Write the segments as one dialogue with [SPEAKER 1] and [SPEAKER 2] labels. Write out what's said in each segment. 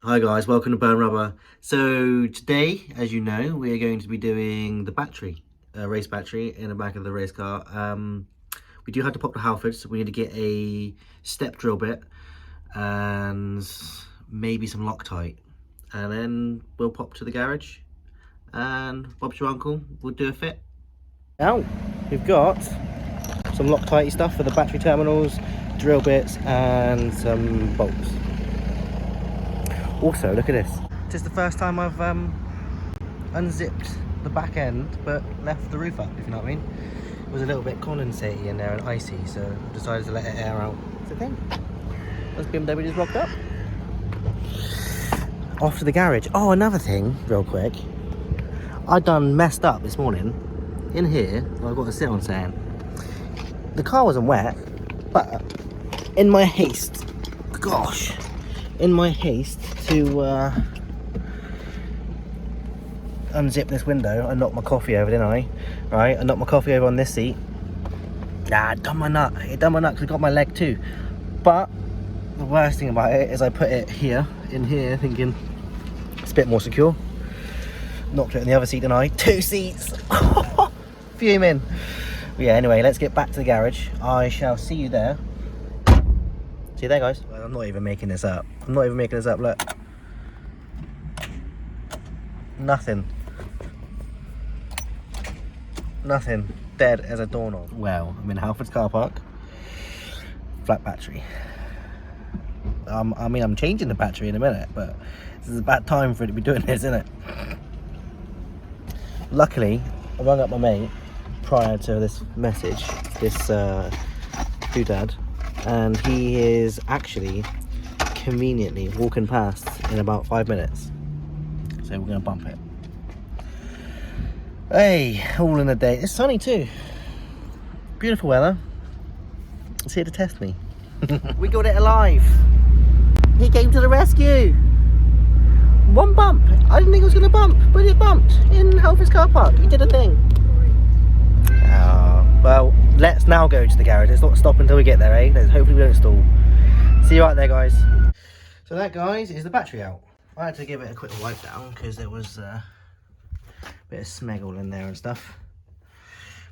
[SPEAKER 1] Hi guys, welcome to Burn Rubber. So today, as you know, we are going to be doing the battery, race battery in the back of the race car. We do have to pop the Halfords, so we need to get a step drill bit and maybe some Loctite. And then we'll pop to the garage and Bob's your uncle will do a fit. Now, we've got some Loctite stuff for the battery terminals, drill bits and some bolts. Also, look at this. This is the first time I've unzipped the back end but left the roof up, if you know what I mean. It was a little bit condensatey in there and icy, so I decided to let it air out. It's a thing. This BMW just rocked up. Off to the garage. Oh, another thing, real quick. I done messed up this morning. In here, I've got to sit on saying, the car wasn't wet, but in my haste, gosh, in my haste to unzip this window, I knocked my coffee over, didn't I? Right, I knocked my coffee over on this seat. Nah, it done my nut. It done my nut because it got my leg too. But the worst thing about it is I put it here, in here, thinking it's a bit more secure. Knocked it in the other seat, didn't I? 2 seats. Fuming. But yeah, anyway, let's get back to the garage. I shall see you there. See you there, guys. I'm not even making this up. I'm not even making this up, look. Nothing. Nothing. Dead as a doorknob. Well, I'm in Halford's car park. Flat battery. I mean, I'm changing the battery in a minute, but this is a bad time for it to be doing this, isn't it? Luckily, I rang up my mate prior to this message, this doodad, and he is actually conveniently walking past in about 5 minutes. So we're gonna bump it. Hey, all in the day. It's sunny too. Beautiful weather. It's here to test me. We got it alive. He came to the rescue. One bump. I didn't think it was gonna bump, but it bumped in Halfords car park. He did a thing. Well, let's now go to the garage. Let's not stop until we get there, eh? Hopefully we don't stall. See you out there, guys. So that, guys, is the battery out. I had to give it a quick wipe down because there was a bit of smeggle in there and stuff.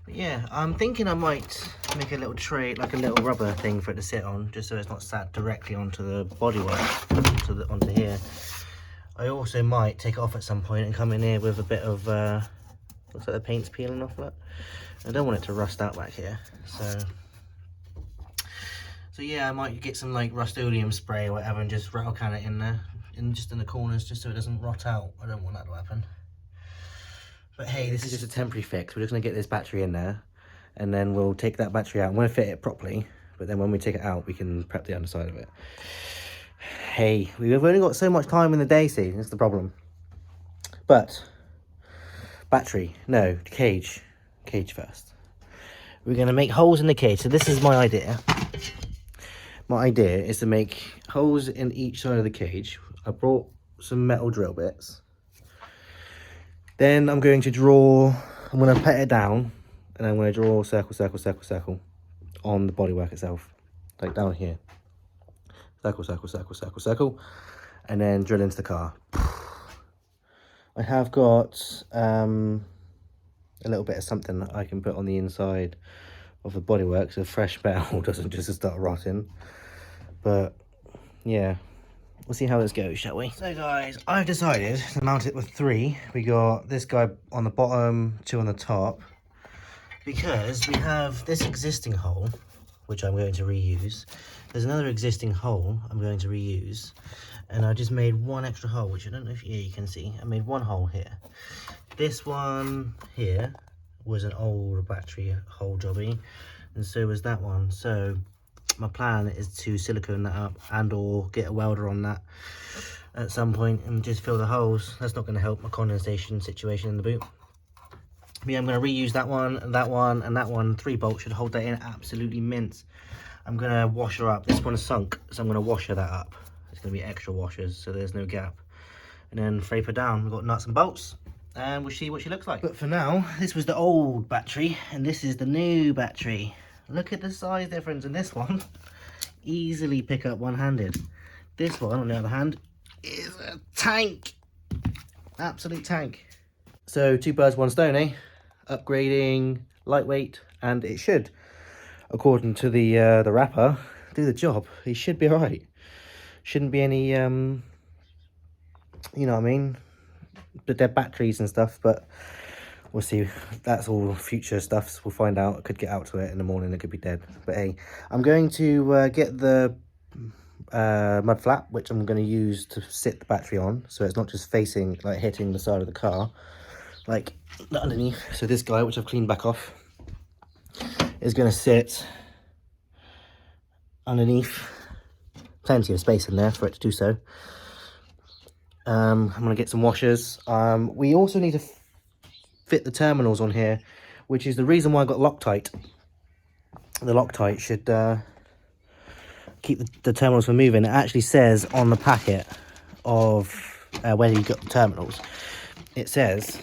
[SPEAKER 1] But yeah, I'm thinking I might make a little tray, like a little rubber thing for it to sit on, just so it's not sat directly onto the bodywork, onto here. I also might take it off at some point and come in here with a bit of, looks like the paint's peeling off that. I don't want it to rust out back here, so yeah, I might get some like Rust-Oleum spray or whatever and just rattle can it in there, just in the corners, just so it doesn't rot out. I don't want that to happen. But hey, this is just a temporary fix. We're just gonna get this battery in there, and then we'll take that battery out. I'm gonna fit it properly, but then when we take it out, we can prep the underside of it. Hey, we've only got so much time in the day, see, that's the problem. But battery, no, cage first. We're gonna make holes in the cage. So this is my idea. My idea is to make holes in each side of the cage. I brought some metal drill bits. Then I'm going to pat it down, and I'm going to draw circle, circle, circle, circle on the bodywork itself, like down here. Circle, circle, circle, circle, circle, and then drill into the car. I have got a little bit of something that I can put on the inside of the bodywork so fresh metal doesn't just start rotting. But yeah, we'll see how this goes, shall we? So guys, I've decided to mount it with 3. We got this guy on the bottom, 2 on the top, because we have this existing hole, which I'm going to reuse. There's another existing hole I'm going to reuse, and I just made 1 extra hole, which I don't know if you can see. I made 1 hole here. This one here was an old battery hole jobby, and so was that one. So my plan is to silicone that up and or get a welder on that at some point and just fill the holes. That's not going to help my condensation situation in the boot. But yeah, I'm going to reuse that one, and that one, and that one. 3 bolts should hold that in absolutely mince. I'm going to wash her up. This one is sunk, so I'm going to wash her that up. It's going to be extra washers, so there's no gap. And then frape her down. We've got nuts and bolts, and we'll see what she looks like. But for now, this was the old battery, and this is the new battery. Look at the size difference in this one. Easily pick up one-handed. This one, on the other hand, is a tank. Absolute tank. So 2 birds, 1 stone, eh? Upgrading, lightweight, and it should, according to the wrapper, do the job. He should be alright. Shouldn't be any, you know what I mean? The dead batteries and stuff, but we'll see. That's all future stuff. We'll find out. I could get out to it in the morning. It could be dead. But hey, I'm going to get the mud flap, which I'm going to use to sit the battery on, so it's not just facing, like hitting the side of the car, like underneath. So this guy, which I've cleaned back off, is going to sit underneath. Plenty of space in there for it to do so. I'm going to get some washers. We also need to fit the terminals on here, which is the reason why I got Loctite. The Loctite should keep the terminals from moving. It actually says on the packet of where you got the terminals, it says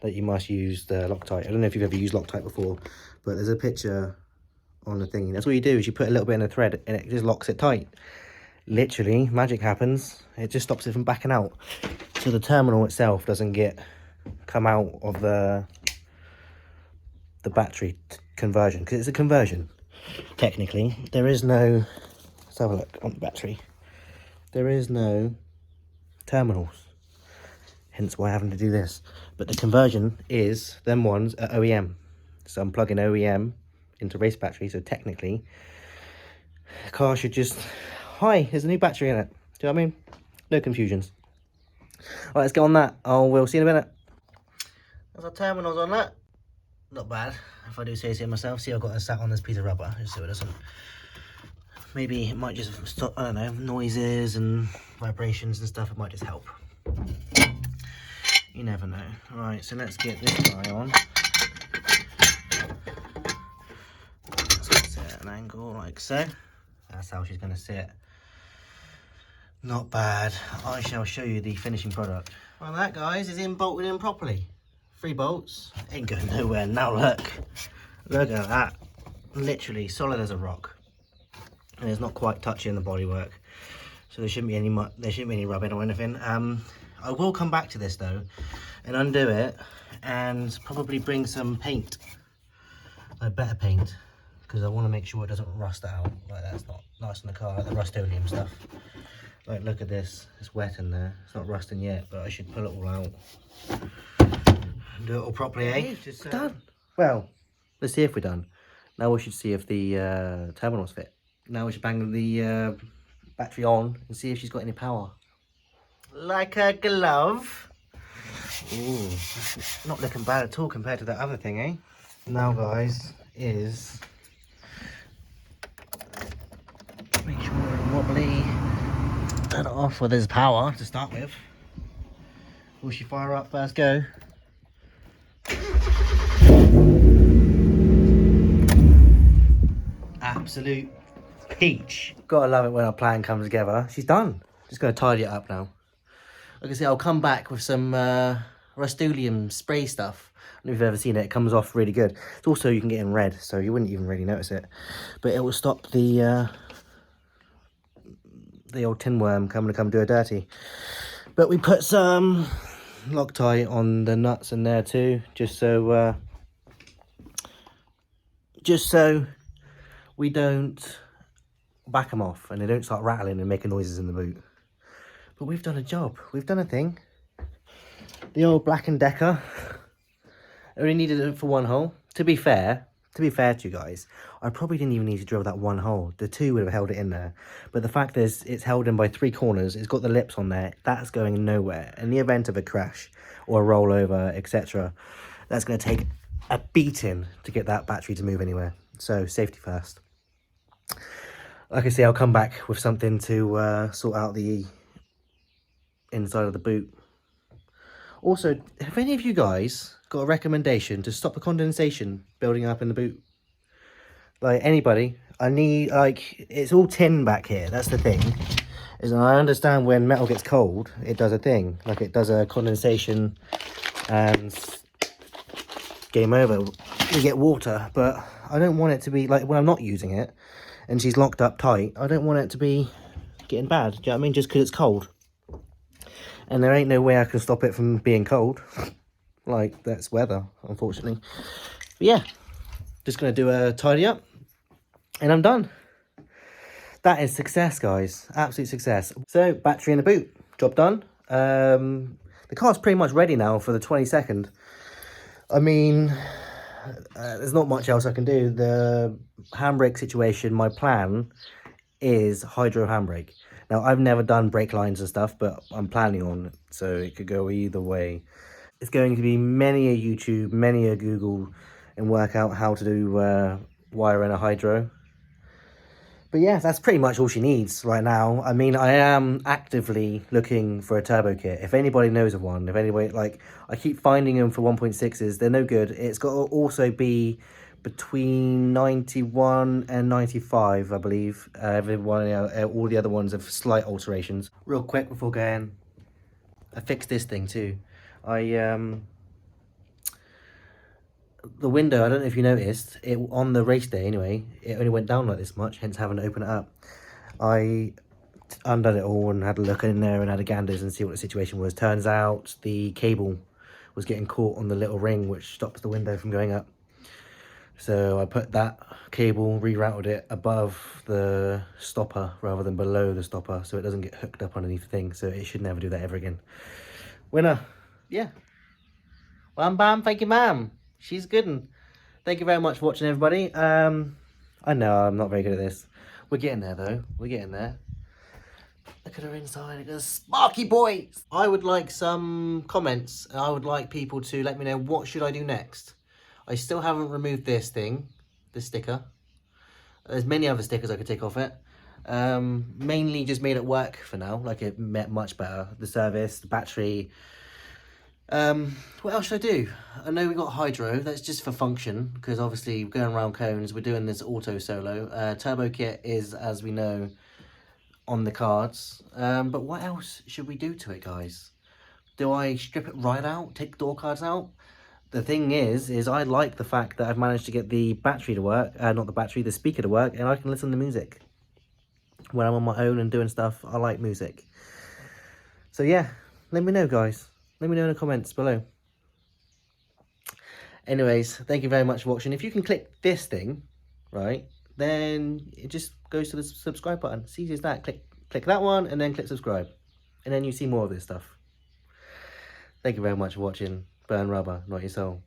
[SPEAKER 1] that you must use the Loctite. I don't know if you've ever used Loctite before, but there's a picture on the thing. That's what you do, is you put a little bit in a thread and it just locks it tight. Literally, magic happens. It just stops it from backing out. So the terminal itself doesn't come out of the battery conversion, because it's a conversion. Technically, there is no, let's have a look on the battery. There is no terminals. Hence why I'm having to do this. But the conversion is, them ones are OEM. So I'm plugging OEM into race battery, so technically, the car should just, hi, there's a new battery in it. Do you know what I mean? No confusions. Alright, let's get on that. We'll see you in a minute. There's our terminals on that. Not bad, if I do say so myself. See, I've got it sat on this piece of rubber, just so it doesn't, maybe it might just stop, I don't know, noises and vibrations and stuff. It might just help. You never know. Right, so let's get this guy on. Let's set at an angle like so. That's how she's going to sit. Not bad. I shall show you the finishing product. Well, that, guys, is bolted in properly. 3 bolts. Ain't going nowhere. Now look. Look at that. Literally solid as a rock. And it's not quite touching the bodywork. So there shouldn't be any rubbing or anything. I will come back to this though and undo it and probably bring some paint. Like better paint. Because I want to make sure it doesn't rust out. Like that's not nice in the car, like the Rust-Oleum stuff. Like look at this, it's wet in there. It's not rusting yet, but I should pull it all out. Do it all properly, eh? Just done. Well, let's see if we're done. Now we should see if the terminals fit. Now we should bang the battery on and see if she's got any power. Like a glove. Ooh, not looking bad at all compared to that other thing, eh? Now, guys, is make sure we're wobbly. Turn it off. Well, there's power to start with. Will she fire up first go? Absolute peach. Gotta love it when our plan comes together. She's done. Just gonna tidy it up now. Like I say, I'll come back with some Rust-Oleum spray stuff. I don't know if you've ever seen it. It comes off really good. It's also, you can get in red, so you wouldn't even really notice it. But it will stop the old tin worm coming to come do a dirty. But we put some Loctite on the nuts in there too, just so we don't back them off and they don't start rattling and making noises in the boot. But we've done a job. We've done a thing. The old Black & Decker. Only needed it for 1 hole. To be fair to you guys, I probably didn't even need to drill that 1 hole. The 2 would have held it in there. But the fact is, it's held in by 3 corners. It's got the lips on there. That's going nowhere. In the event of a crash or a rollover, etc., that's going to take a beating to get that battery to move anywhere. So, safety first. Like I say, I'll come back with something to sort out the inside of the boot. Also, have any of you guys got a recommendation to stop the condensation building up in the boot? Like, anybody? I need, like, it's all tin back here. That's the thing. Is I understand when metal gets cold, it does a thing. Like, it does a condensation and game over. We get water, but I don't want it to be, like, when I'm not using it and she's locked up tight, I don't want it to be getting bad. Do you know what I mean? Just because it's cold. And there ain't no way I can stop it from being cold. Like, that's weather, unfortunately. But yeah, just going to do a tidy up. And I'm done. That is success, guys. Absolute success. So, battery in the boot. Job done. The car's pretty much ready now for the 22nd. I mean, there's not much else I can do. The handbrake situation, my plan is hydro handbrake. Now, I've never done brake lines and stuff, but I'm planning on it, so it could go either way. It's going to be many a YouTube, many a Google, and work out how to do wire in a hydro. But yeah, that's pretty much all she needs right now. I mean, I am actively looking for a turbo kit. If anybody knows of one, if anybody, like, I keep finding them for 1.6s, they're no good. It's got to also be between 91 and 95, I believe. Everyone, all the other ones have slight alterations. Real quick before going, I fixed this thing too. The window, I don't know if you noticed, it on the race day anyway, it only went down like this much, hence having to open it up. I undone it all and had a look in there and had a ganders and see what the situation was. Turns out the cable was getting caught on the little ring which stops the window from going up. So I put that cable, rerouted it above the stopper rather than below the stopper, so it doesn't get hooked up underneath the thing. So it should never do that ever again. Winner. Yeah. Wham bam, thank you ma'am. She's good. And thank you very much for watching, everybody. I know I'm not very good at this. We're getting there though. We're getting there. Look at her inside. It goes Sparky Boys. I would like some comments. I would like people to let me know what should I do next. I still haven't removed this thing, this sticker. There's many other stickers I could take off it. Mainly just made it work for now. Like, it met much better. The service, the battery. What else should I do? I know we got hydro, that's just for function, because obviously going around cones, we're doing this auto solo. Turbo kit is, as we know, on the cards. But what else should we do to it, guys? Do I strip it right out, take door cards out? The thing is I like the fact that I've managed to get the battery to work, not the battery, the speaker to work, and I can listen to music. When I'm on my own and doing stuff, I like music. So yeah, let me know, guys. Let me know in the comments below. Anyways, thank you very much for watching. If you can click this thing, right, then it just goes to the subscribe button. It's easy as that. Click that one and then click subscribe. And then you see more of this stuff. Thank you very much for watching. Burn rubber, not your soul.